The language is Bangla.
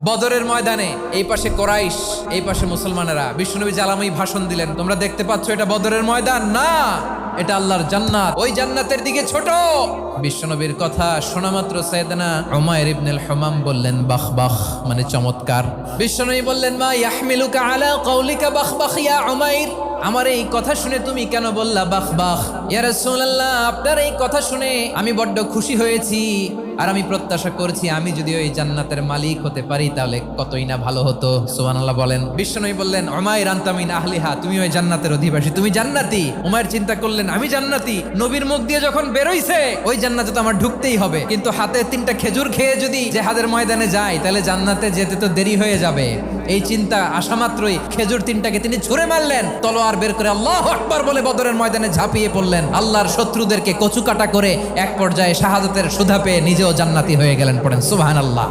বদরের ময়দানে এই পাশে কোরাইশ, এই পাশে মুসলমানেরা। বিশ্বনবী জালাময়ী ভাষণ দিলেন, তোমরা দেখতে পাচ্ছ এটা বদরের ময়দান না, এটা আল্লাহর জান্নাত, ওই জান্নাতের দিকে ছোট। বিশ্বনবীর কথা শোনা মাত্র সাইয়েদনা উমাইর ইবনুল হুমাম বললেন বাখ বাখ, মানে চমৎকার। বিশ্বনবী বললেন মা ইয়াহমিলুকা আলা কওলিকা বাখ বাখ ইয়া উমাইর, আমার এই কথা শুনে তুমি কেন বললা বাখ বাখ? ইয়া রাসূলুল্লাহ, আপনার এই কথা শুনে আমি বড্ড খুশি হয়েছি, আর আমি প্রত্যাশা করছি আমি যদি ওই জান্নাতের মালিক হতে পারি তাহলে কতই না ভালো হতো। সুবহানাল্লাহ বলেন। বিশ্বনবী বললেন উমাইর আনতা মিন আহলিহা, তুমি ওই জান্নাতের অধিবাসী, তুমি জান্নাতি। উমাইর চিন্তা করলেন আমি জান্নাতি, নবীর মুখ দিয়ে যখন বেরোইছে ওই জান্নাতে তো আমার ঢুকতেই হবে, কিন্তু হাতে 3টা খেজুর খেয়ে যদি জেহাদের ময়দানে যাই তাহলে জান্নাতে যেতে তো দেরি হয়ে যাবে। এই চিন্তা আসা মাত্রই খেজুর 3টাকে তিনি ছুঁড়ে মারলেন, তলোয়ার বের করে আল্লাহু আকবার বলে বদরের ময়দানে ঝাঁপিয়ে পড়লেন। আল্লাহর শত্রুদেরকে কচুকাটা করে এক পর্যায়ে শাহাদাতের সুধা পেয়ে নিজেও জান্নাতি হয়ে গেলেন। পড়েন সুবহানাল্লাহ।